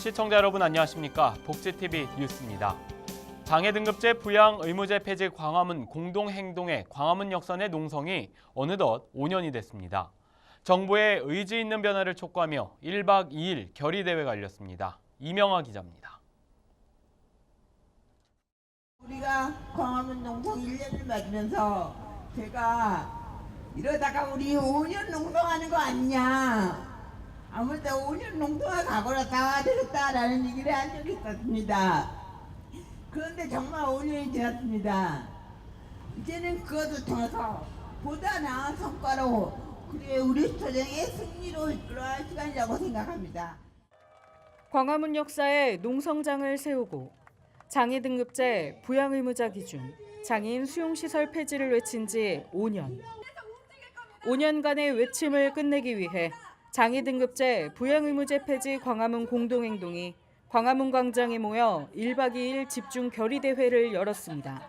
시청자 여러분 안녕하십니까? 복지TV 뉴스입니다. 장애 등급제 부양 의무제 폐지 광화문 공동행동의 광화문 역산의 농성이 어느덧 5년이 됐습니다. 정부의 의지 있는 변화를 촉구하며 1박 2일 결의대회가 열렸습니다. 이명아 기자입니다. 우리가 광화문 농성 1년을 맞으면서 제가 이러다가 우리 5년 농성하는 거 아니냐, 아무래도 5년 농성을 가거라 다 되겠다라는 얘기를 한 적이 있었습니다. 그런데 정말 5년이 지났습니다. 이제는 그것을 통해서 보다 나은 성과로 그래 우리 수토장의 승리로 이끌어갈 시간이라고 생각합니다. 광화문 역사에 농성장을 세우고 장애 등급제 부양 의무자 기준, 장애인 수용시설 폐지를 외친 지 5년. 5년간의 외침을 끝내기 위해 장애 등급제 부양 의무제 폐지 광화문 공동행동이 광화문 광장에 모여 1박 2일 집중 결의대회를 열었습니다.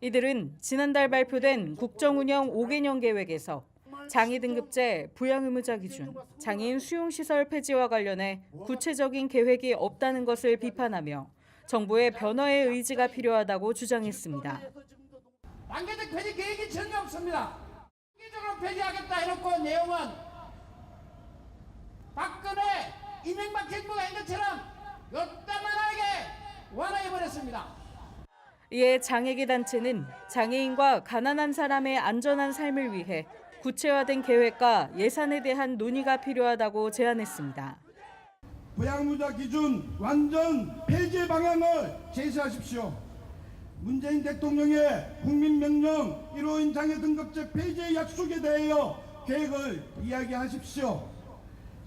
이들은 지난달 발표된 국정운영 5개년 계획에서 장애 등급제 부양 의무자 기준, 장애인 수용시설 폐지와 관련해 구체적인 계획이 없다는 것을 비판하며 정부의 변화의 의지가 필요하다고 주장했습니다. 단계적 폐지 계획이 전혀 없습니다. 단계적으로 폐지하겠다 해놓고 내용은 박근혜, 이명박 정부가 한 것처럼 요따만하게 완화해버렸습니다. 이에 장애계 단체는 장애인과 가난한 사람의 안전한 삶을 위해 구체화된 계획과 예산에 대한 논의가 필요하다고 제안했습니다. 부양의무자 기준 완전 폐지 방향을 제시하십시오. 문재인 대통령의 국민명령 1호인 장애 등급제 폐지의 약속에 대하여 계획을 이야기하십시오.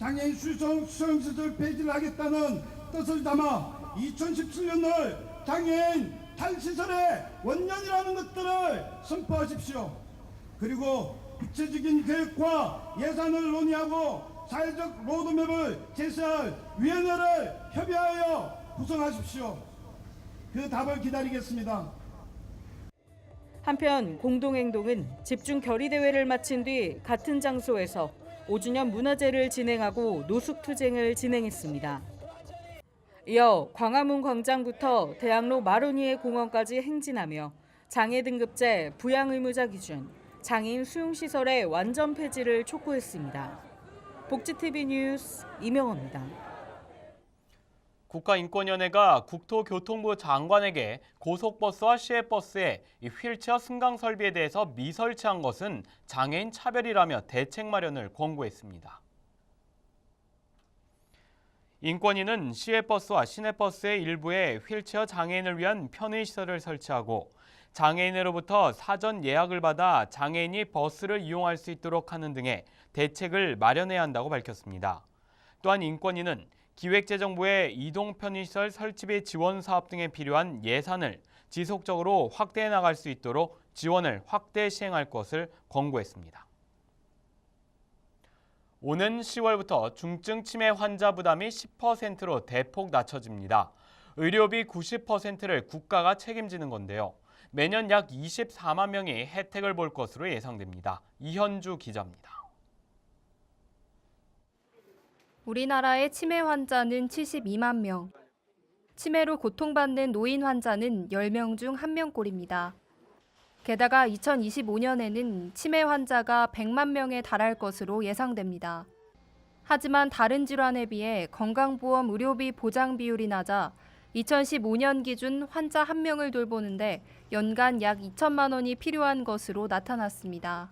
장애인 수용시설 폐지를 하겠다는 뜻을 담아 2017년을 장애인 탈시설의 원년이라는 것들을 선포하십시오. 그리고 구체적인 계획과 예산을 논의하고 사회적 로드맵을 제시할 위원회를 협의하여 구성하십시오. 그 답을 기다리겠습니다. 한편 공동행동은 집중 결의대회를 마친 뒤 같은 장소에서 5주년 문화제를 진행하고 노숙투쟁을 진행했습니다. 이어 광화문 광장부터 대학로 마로니에 공원까지 행진하며 장애 등급제 부양 의무자 기준, 장애인 수용시설의 완전 폐지를 촉구했습니다. 복지TV 뉴스 이명호입니다. 국가인권위원회가 국토교통부 장관에게 고속버스와 시외버스의 휠체어 승강 설비에 대해서 미설치한 것은 장애인 차별이라며 대책 마련을 권고했습니다. 인권위는 시외버스와 시내버스의 일부에 휠체어 장애인을 위한 편의시설을 설치하고 장애인으로부터 사전 예약을 받아 장애인이 버스를 이용할 수 있도록 하는 등의 대책을 마련해야 한다고 밝혔습니다. 또한 인권위는 기획재정부의 이동 편의시설 설치비 지원 사업 등에 필요한 예산을 지속적으로 확대해 나갈 수 있도록 지원을 확대 시행할 것을 권고했습니다. 오는 10월부터 중증 치매 환자 부담이 10%로 대폭 낮춰집니다. 의료비 90%를 국가가 책임지는 건데요. 매년 약 24만 명이 혜택을 볼 것으로 예상됩니다. 이현주 기자입니다. 우리나라의 치매 환자는 72만 명. 치매로 고통받는 노인 환자는 10명 중 1명꼴입니다. 게다가 2025년에는 치매 환자가 100만 명에 달할 것으로 예상됩니다. 하지만 다른 질환에 비해 건강보험 의료비 보장 비율이 낮아 2015년 기준 환자 1명을 돌보는데 연간 약 2천만 원이 필요한 것으로 나타났습니다.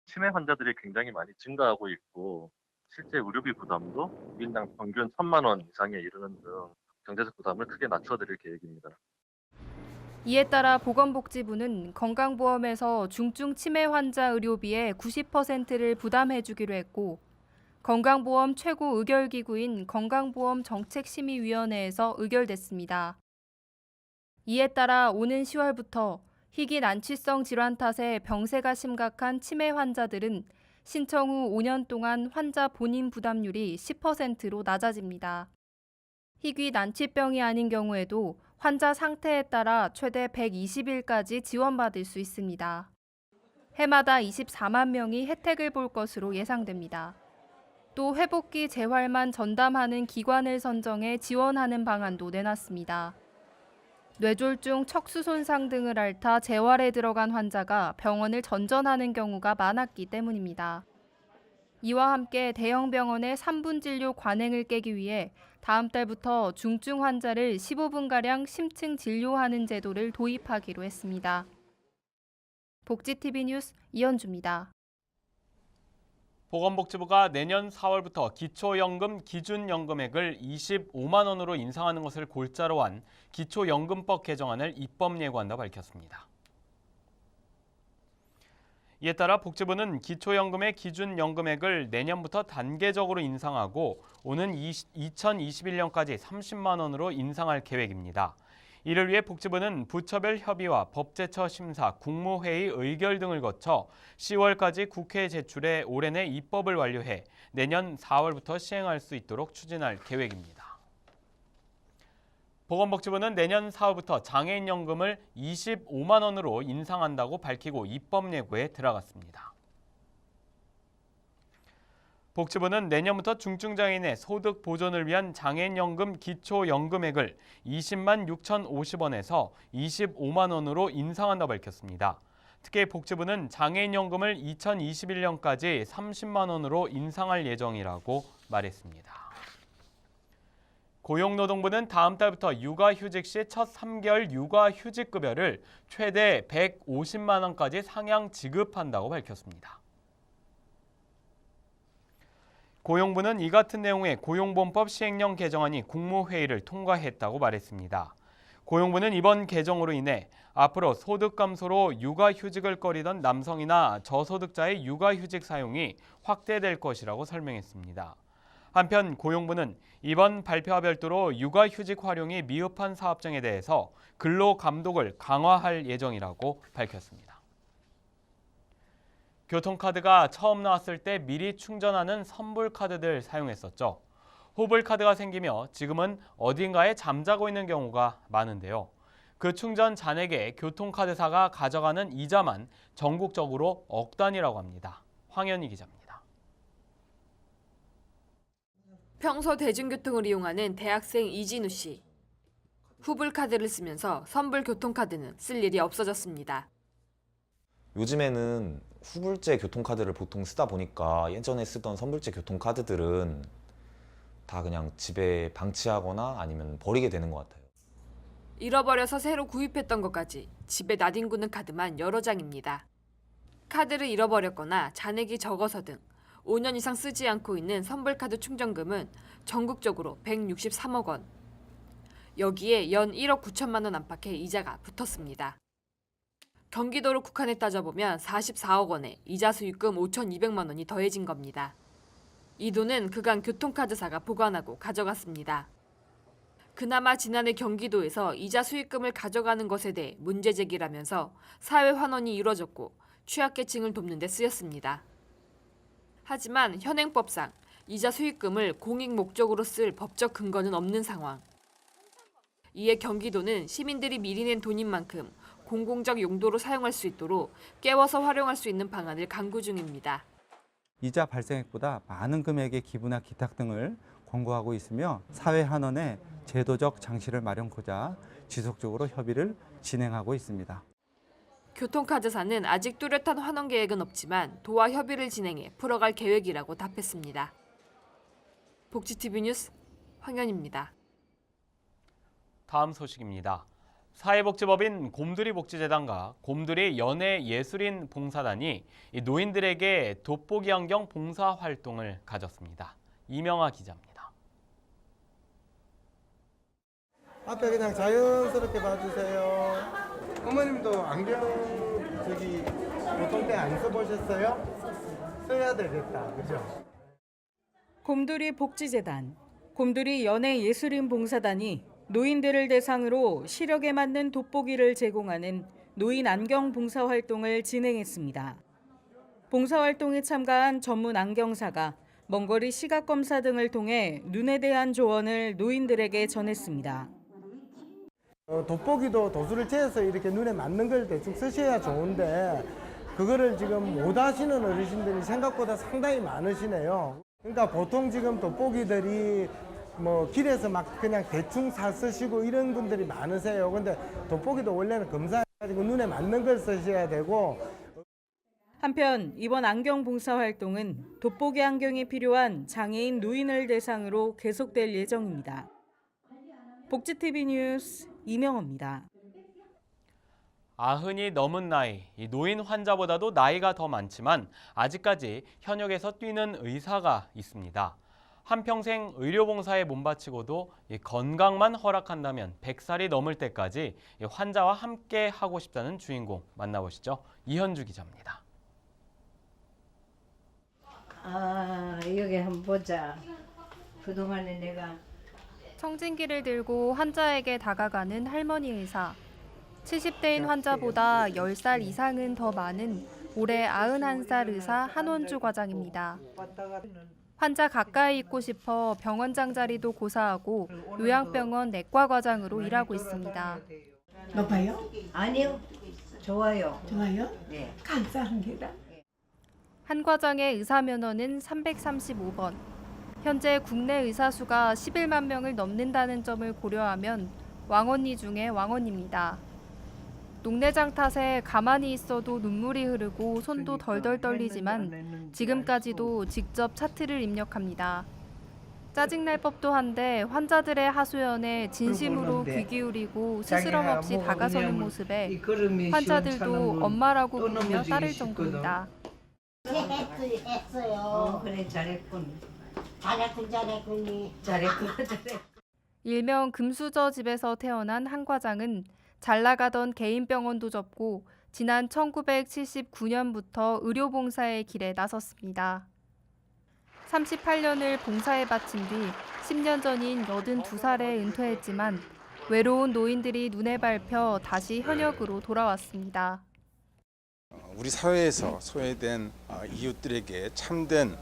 치매 환자들이 굉장히 많이 증가하고 있고 실제 의료비 부담도 인당 평균 1,000만 원 이상에 이르는 등 경제적 부담을 크게 낮춰드릴 계획입니다. 이에 따라 보건복지부는 건강보험에서 중증 치매 환자 의료비의 90%를 부담해주기로 했고 건강보험 최고 의결기구인 건강보험정책심의위원회에서 의결됐습니다. 이에 따라 오는 10월부터 희귀 난치성 질환 탓에 병세가 심각한 치매 환자들은 신청 후 5년 동안 환자 본인 부담률이 10%로 낮아집니다. 희귀 난치병이 아닌 경우에도 환자 상태에 따라 최대 120일까지 지원받을 수 있습니다. 해마다 24만 명이 혜택을 볼 것으로 예상됩니다. 또 회복기 재활만 전담하는 기관을 선정해 지원하는 방안도 내놨습니다. 뇌졸중, 척수 손상 등을 앓다 재활에 들어간 환자가 병원을 전전하는 경우가 많았기 때문입니다. 이와 함께 대형 병원의 3분 진료 관행을 깨기 위해 다음 달부터 중증 환자를 15분가량 심층 진료하는 제도를 도입하기로 했습니다. 복지TV 뉴스 이현주입니다. 보건복지부가 내년 4월부터 기초연금 기준연금액을 25만 원으로 인상하는 것을 골자로 한 기초연금법 개정안을 입법 예고한다 밝혔습니다. 이에 따라 복지부는 기초연금의 기준연금액을 내년부터 단계적으로 인상하고 오는 2021년까지 30만 원으로 인상할 계획입니다. 이를 위해 복지부는 부처별 협의와 법제처 심사, 국무회의 의결 등을 거쳐 10월까지 국회에 제출해 올해 내 입법을 완료해 내년 4월부터 시행할 수 있도록 추진할 계획입니다. 보건복지부는 내년 4월부터 장애인연금을 25만 원으로 인상한다고 밝히고 입법 예고에 들어갔습니다. 복지부는 내년부터 중증장애인의 소득 보존을 위한 장애인연금 기초연금액을 20만 6,050원에서 25만 원으로 인상한다고 밝혔습니다. 특히 복지부는 장애인연금을 2021년까지 30만 원으로 인상할 예정이라고 말했습니다. 고용노동부는 다음 달부터 육아휴직 시 첫 3개월 육아휴직급여를 최대 150만 원까지 상향 지급한다고 밝혔습니다. 고용부는 이 같은 내용의 고용보험법 시행령 개정안이 국무회의를 통과했다고 말했습니다. 고용부는 이번 개정으로 인해 앞으로 소득 감소로 육아휴직을 꺼리던 남성이나 저소득자의 육아휴직 사용이 확대될 것이라고 설명했습니다. 한편 고용부는 이번 발표와 별도로 육아휴직 활용이 미흡한 사업장에 대해서 근로 감독을 강화할 예정이라고 밝혔습니다. 교통카드가 처음 나왔을 때 미리 충전하는 선불카드들 사용했었죠. 호불카드가 생기며 지금은 어딘가에 잠자고 있는 경우가 많은데요. 그 충전 잔액에 교통카드사가 가져가는 이자만 전국적으로 억 단위라고 합니다. 황현희 기자입니다. 평소 대중교통을 이용하는 대학생 이진우 씨. 후불카드를 쓰면서 선불 교통카드는 쓸 일이 없어졌습니다. 요즘에는 후불제 교통카드를 보통 쓰다 보니까 예전에 쓰던 선불제 교통카드들은 다 그냥 집에 방치하거나 아니면 버리게 되는 것 같아요. 잃어버려서 새로 구입했던 것까지 집에 나뒹구는 카드만 여러 장입니다. 카드를 잃어버렸거나 잔액이 적어서 등 5년 이상 쓰지 않고 있는 선불카드 충전금은 전국적으로 163억 원. 여기에 연 1억 9천만 원 안팎의 이자가 붙었습니다. 경기도로 국한해 따져보면 44억 원에 이자 수익금 5,200만 원이 더해진 겁니다. 이 돈은 그간 교통카드사가 보관하고 가져갔습니다. 그나마 지난해 경기도에서 이자 수익금을 가져가는 것에 대해 문제 제기를 하면서 사회 환원이 이루어졌고 취약계층을 돕는 데 쓰였습니다. 하지만 현행법상 이자 수익금을 공익 목적으로 쓸 법적 근거는 없는 상황. 이에 경기도는 시민들이 미리 낸 돈인 만큼 공공적 용도로 사용할 수 있도록 깨워서 활용할 수 있는 방안을 강구 중입니다. 이자 발생액보다 많은 금액의 기부나 기탁 등을 권고하고 있으며 사회 환원에 제도적 장치를 마련하고자 지속적으로 협의를 진행하고 있습니다. 교통카드사는 아직 뚜렷한 환원 계획은 없지만 도와 협의를 진행해 풀어갈 계획이라고 답했습니다. 복지TV 뉴스 황현입니다. 다음 소식입니다. 사회복지법인 곰돌이 복지재단과 곰돌이 연예예술인 봉사단이 노인들에게 돋보기 안경 봉사 활동을 가졌습니다. 이명아 기자입니다. 앞에 그냥 자연스럽게 봐주세요. 어머님도 안경 보통 때 안 써보셨어요? 써야 되겠다, 그죠? 곰돌이 복지재단, 곰돌이 연예예술인 봉사단이 노인들을 대상으로 시력에 맞는 돋보기를 제공하는 노인 안경 봉사 활동을 진행했습니다. 봉사 활동에 참가한 전문 안경사가 먼거리 시각 검사 등을 통해 눈에 대한 조언을 노인들에게 전했습니다. 돋보기도 도수를 재서 이렇게 눈에 맞는 걸 대충 쓰셔야 좋은데 그거를 지금 못 하시는 어르신들이 생각보다 상당히 많으시네요. 그러니까 보통 지금 돋보기들이 뭐 길에서 막 그냥 대충 사 쓰시고 이런 분들이 많으세요. 근데 돋보기도 원래는 검사해가지고 눈에 맞는 걸 쓰셔야 되고. 한편 이번 안경 봉사 활동은 돋보기 안경이 필요한 장애인 노인을 대상으로 계속될 예정입니다. 복지TV 뉴스 이명호입니다. 90이 넘은 나이, 이 노인 환자보다도 나이가 더 많지만 아직까지 현역에서 뛰는 의사가 있습니다. 한평생 의료봉사에 몸바치고도 이 건강만 허락한다면 100살이 넘을 때까지 이 환자와 함께 하고 싶다는 주인공 만나보시죠. 이현주 기자입니다. 여기 한번 보자. 그동안에 내가 청진기를 들고 환자에게 다가가는 할머니 의사. 70대인 환자보다 10살 이상은 더 많은 올해 91살 의사 한원주 과장입니다. 환자 가까이 있고 싶어 병원장 자리도 고사하고 요양병원 내과 과장으로 일하고 있습니다. 높아요? 아니요. 좋아요. 좋아요? 네. 감사합니다. 한 과장의 의사 면허는 335번. 현재 국내 의사 수가 11만 명을 넘는다는 점을 고려하면 왕언니 중에 왕언입니다. 녹내장 탓에 가만히 있어도 눈물이 흐르고 손도 덜덜 떨리지만 지금까지도 직접 차트를 입력합니다. 짜증날 법도 한데 환자들의 하소연에 진심으로 귀 기울이고 스스럼 없이 다가서는 모습에 환자들도 엄마라고 부르며 따를 정도입니다. 했어요. 그래 잘했군. 잘했군. 일명 금수저 집에서 태어난 한 과장은 잘 나가던 개인 병원도 접고 지난 1979년부터 의료봉사의 길에 나섰습니다. 38년을 봉사에 바친 뒤 10년 전인 82살에 은퇴했지만 외로운 노인들이 눈에 밟혀 다시 현역으로 돌아왔습니다. 우리 사회에서 소외된 이웃들에게 참된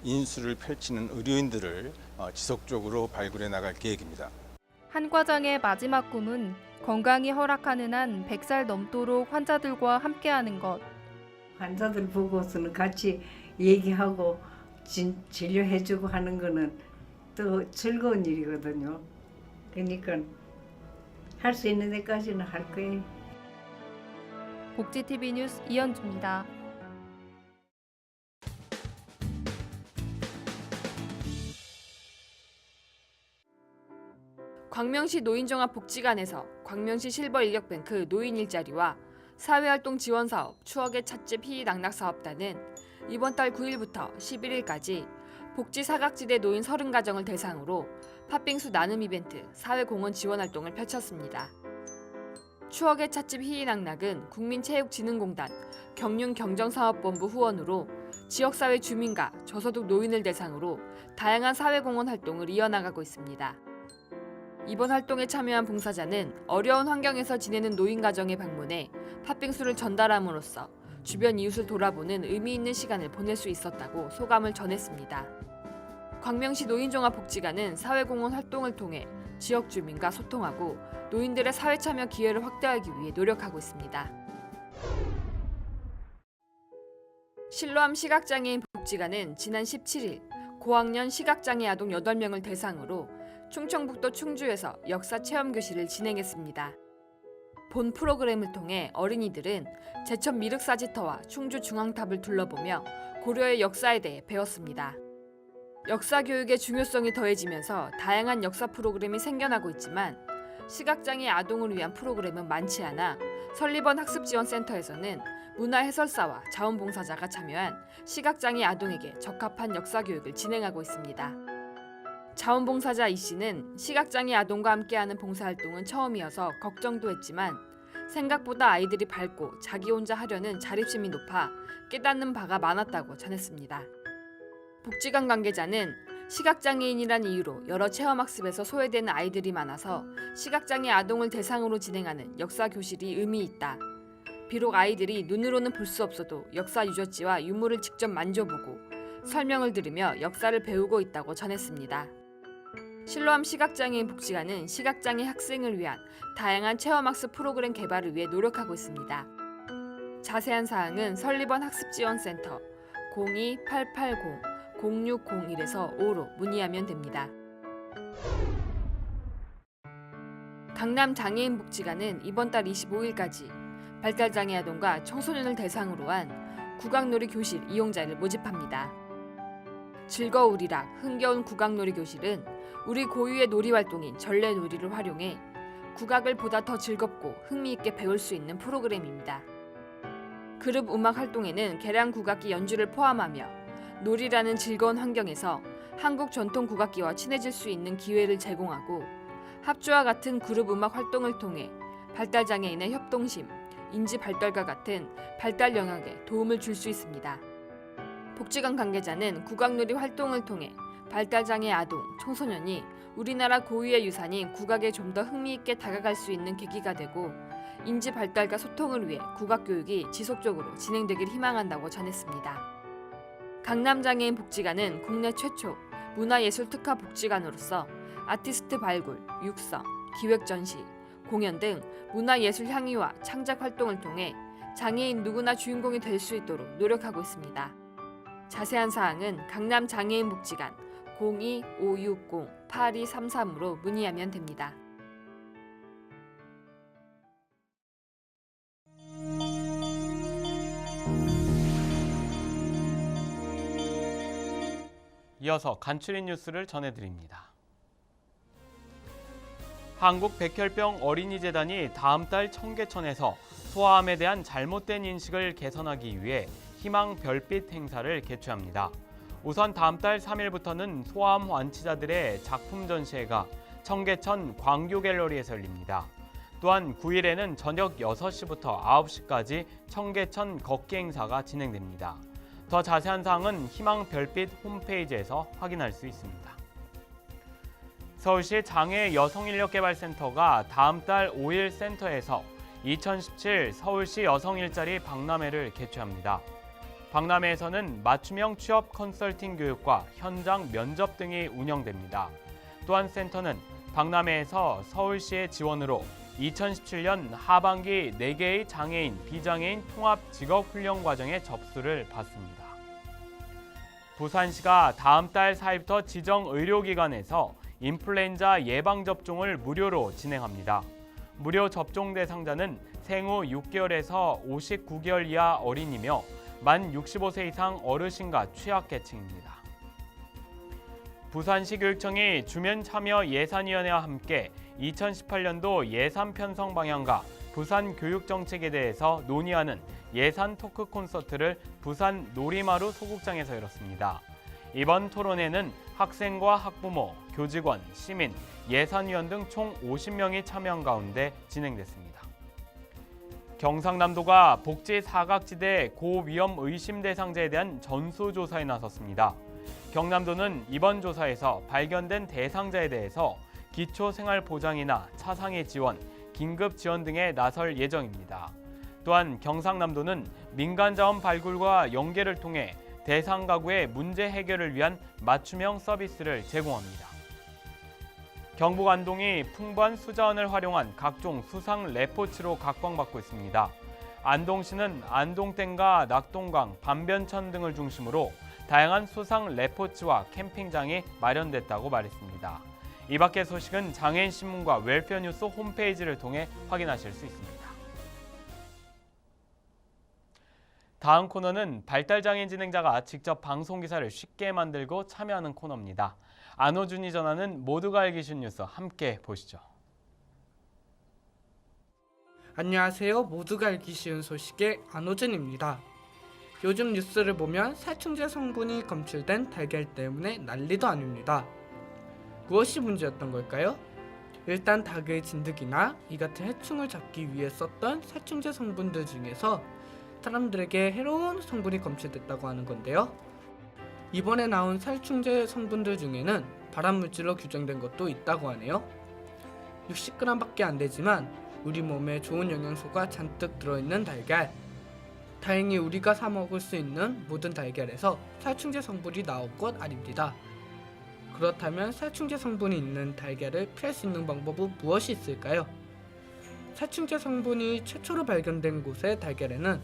인수를 펼치는 의료인들을 지속적으로 발굴해 나갈 계획입니다. 한 과장의 마지막 꿈은 건강이 허락하는 한 100살 넘도록 환자들과 함께하는 것. 환자들 보고서는 같이 얘기하고 진료해주고 하는 거는 또 즐거운 일이거든요. 그러니까 할 수 있는 데까지는 할 거예요. 복지TV 뉴스 이현주입니다. 광명시 노인종합복지관에서 광명시 실버 인력뱅크 노인 일자리와 사회활동 지원사업 추억의 찻집 희낙낙사업단은 이번 달 9일부터 11일까지 복지 사각지대 노인 30가정을 대상으로 팥빙수 나눔 이벤트 사회공헌 지원활동을 펼쳤습니다. 추억의 찻집 희낙낙은 국민체육진흥공단 경륜경정사업본부 후원으로 지역사회 주민과 저소득 노인을 대상으로 다양한 사회공헌 활동을 이어나가고 있습니다. 이번 활동에 참여한 봉사자는 어려운 환경에서 지내는 노인 가정에 방문해 팥빙수를 전달함으로써 주변 이웃을 돌아보는 의미 있는 시간을 보낼 수 있었다고 소감을 전했습니다. 광명시 노인종합복지관은 사회공헌 활동을 통해 지역 주민과 소통하고 노인들의 사회참여 기회를 확대하기 위해 노력하고 있습니다. 실로암 시각장애인 복지관은 지난 17일 고학년 시각장애 아동 8명을 대상으로 충청북도 충주에서 역사 체험교실을 진행했습니다. 본 프로그램을 통해 어린이들은 제천 미륵사지터와 충주 중앙탑을 둘러보며 고려의 역사에 대해 배웠습니다. 역사 교육의 중요성이 더해지면서 다양한 역사 프로그램이 생겨나고 있지만 시각장애 아동을 위한 프로그램은 많지 않아 설리번 학습지원센터에서는 문화해설사와 자원봉사자가 참여한 시각장애 아동에게 적합한 역사 교육을 진행하고 있습니다. 자원봉사자 이 씨는 시각장애 아동과 함께하는 봉사활동은 처음이어서 걱정도 했지만 생각보다 아이들이 밝고 자기 혼자 하려는 자립심이 높아 깨닫는 바가 많았다고 전했습니다. 복지관 관계자는 시각장애인이란 이유로 여러 체험학습에서 소외되는 아이들이 많아서 시각장애 아동을 대상으로 진행하는 역사교실이 의미 있다. 비록 아이들이 눈으로는 볼 수 없어도 역사 유적지와 유물을 직접 만져보고 설명을 들으며 역사를 배우고 있다고 전했습니다. 실로암 시각장애인 복지관은 시각장애 학생을 위한 다양한 체험학습 프로그램 개발을 위해 노력하고 있습니다. 자세한 사항은 설리번 학습지원센터 0601에서 5로 문의하면 됩니다. 강남장애인복지관은 이번 달 25일까지 발달장애 아동과 청소년을 대상으로 한 국악놀이 교실 이용자를 모집합니다. 즐거우리락 흥겨운 국악놀이 교실은 우리 고유의 놀이활동인 전래놀이를 활용해 국악을 보다 더 즐겁고 흥미있게 배울 수 있는 프로그램입니다. 그룹 음악 활동에는 개량 국악기 연주를 포함하며 놀이라는 즐거운 환경에서 한국 전통 국악기와 친해질 수 있는 기회를 제공하고 합주와 같은 그룹 음악 활동을 통해 발달장애인의 협동심, 인지 발달과 같은 발달 영역에 도움을 줄 수 있습니다. 복지관 관계자는 국악놀이 활동을 통해 발달장애 아동, 청소년이 우리나라 고유의 유산인 국악에 좀 더 흥미있게 다가갈 수 있는 계기가 되고 인지 발달과 소통을 위해 국악 교육이 지속적으로 진행되길 희망한다고 전했습니다. 강남장애인 복지관은 국내 최초 문화예술 특화 복지관으로서 아티스트 발굴, 육성, 기획 전시, 공연 등 문화예술 향유와 창작 활동을 통해 장애인 누구나 주인공이 될 수 있도록 노력하고 있습니다. 자세한 사항은 강남장애인복지관 02-560-8233으로 문의하면 됩니다. 이어서 간추린 뉴스를 전해드립니다. 한국백혈병 어린이재단이 다음 달 청계천에서 소아암에 대한 잘못된 인식을 개선하기 위해 희망 별빛 행사를 개최합니다. 우선 다음 달 3일부터는 소아암 완치자들의 작품 전시회가 청계천 광교갤러리에서 열립니다. 또한 9일에는 저녁 6시부터 9시까지 청계천 걷기 행사가 진행됩니다. 더 자세한 사항은 희망 별빛 홈페이지에서 확인할 수 있습니다. 서울시 장애 여성인력개발센터가 다음 달 5일 센터에서 2017 서울시 여성일자리 박람회를 개최합니다. 박람회에서는 맞춤형 취업 컨설팅 교육과 현장 면접 등이 운영됩니다. 또한 센터는 박람회에서 서울시의 지원으로 2017년 하반기 4개의 장애인, 비장애인 통합 직업훈련 과정에 접수를 받습니다. 부산시가 다음 달 4일부터 지정 의료기관에서 인플루엔자 예방접종을 무료로 진행합니다. 무료 접종 대상자는 생후 6개월에서 59개월 이하 어린이며 만 65세 이상 어르신과 취약계층입니다. 부산시 교육청이 주민 참여 예산위원회와 함께 2018년도 예산 편성 방향과 부산 교육정책에 대해서 논의하는 예산 토크 콘서트를 부산 놀이마루 소극장에서 열었습니다. 이번 토론회는 학생과 학부모, 교직원, 시민, 예산위원 등 총 50명이 참여한 가운데 진행됐습니다. 경상남도가 복지 사각지대 고위험 의심 대상자에 대한 전수조사에 나섰습니다. 경남도는 이번 조사에서 발견된 대상자에 대해서 기초생활보장이나 차상위 지원, 긴급 지원 등에 나설 예정입니다. 또한 경상남도는 민간자원 발굴과 연계를 통해 대상 가구의 문제 해결을 위한 맞춤형 서비스를 제공합니다. 경북 안동이 풍부한 수자원을 활용한 각종 수상 레포츠로 각광받고 있습니다. 안동시는 안동댐과 낙동강, 반변천 등을 중심으로 다양한 수상 레포츠와 캠핑장이 마련됐다고 말했습니다. 이 밖의 소식은 장애인신문과 웰페어뉴스 홈페이지를 통해 확인하실 수 있습니다. 다음 코너는 발달장애인 진행자가 직접 방송기사를 쉽게 만들고 참여하는 코너입니다. 안호준이 전하는 모두가 알기 쉬운 뉴스 함께 보시죠. 안녕하세요. 모두가 알기 쉬운 소식의 안호준입니다. 요즘 뉴스를 보면 살충제 성분이 검출된 달걀 때문에 난리도 아닙니다. 무엇이 문제였던 걸까요? 일단 닭의 진드기나 이 같은 해충을 잡기 위해 썼던 살충제 성분들 중에서 사람들에게 해로운 성분이 검출됐다고 하는 건데요. 이번에 나온 살충제 성분들 중에는 발암물질로 규정된 것도 있다고 하네요. 60g밖에 안 되지만 우리 몸에 좋은 영양소가 잔뜩 들어있는 달걀. 다행히 우리가 사 먹을 수 있는 모든 달걀에서 살충제 성분이 나올 것 아닙니다. 그렇다면 살충제 성분이 있는 달걀을 피할 수 있는 방법은 무엇이 있을까요? 살충제 성분이 최초로 발견된 곳의 달걀에는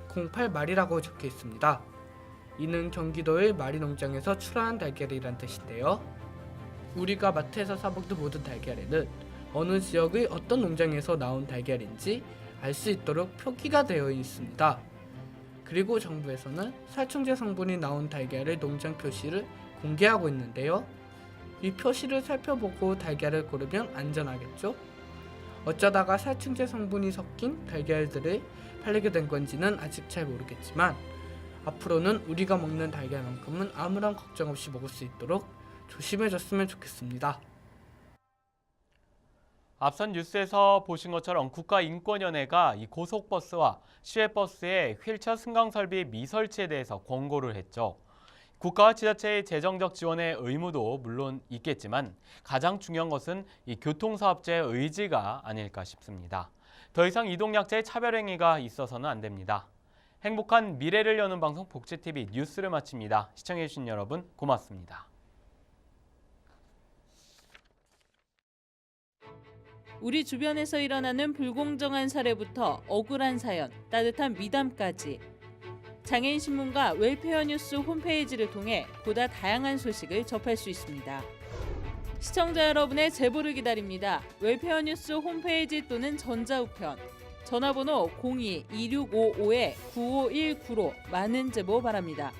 08말이라고 적혀 있습니다. 이는 경기도의 마리농장에서 출하한 달걀이란 뜻인데요. 우리가 마트에서 사 먹는 모든 달걀에는 어느 지역의 어떤 농장에서 나온 달걀인지 알 수 있도록 표기가 되어 있습니다. 그리고 정부에서는 살충제 성분이 나온 달걀의 농장 표시를 공개하고 있는데요. 이 표시를 살펴보고 달걀을 고르면 안전하겠죠? 어쩌다가 살충제 성분이 섞인 달걀들을 팔리게 된 건지는 아직 잘 모르겠지만 앞으로는 우리가 먹는 달걀만큼은 아무런 걱정 없이 먹을 수 있도록 조심해줬으면 좋겠습니다. 앞선 뉴스에서 보신 것처럼 국가인권위원회가 이 고속버스와 시외버스의 휠체어 승강 설비 미설치에 대해서 권고를 했죠. 국가와 지자체의 재정적 지원의 의무도 물론 있겠지만 가장 중요한 것은 이 교통사업자의 의지가 아닐까 싶습니다. 더 이상 이동약자의 차별행위가 있어서는 안 됩니다. 행복한 미래를 여는 방송 복지TV 뉴스를 마칩니다. 시청해주신 여러분 고맙습니다. 우리 주변에서 일어나는 불공정한 사례부터 억울한 사연, 따뜻한 미담까지 장애인 신문과 웰페어 뉴스 홈페이지를 통해 보다 다양한 소식을 접할 수 있습니다. 시청자 여러분의 제보를 기다립니다. 웰페어 뉴스 홈페이지 또는 전자우편, 전화번호 02-2655-9519로 많은 제보 바랍니다.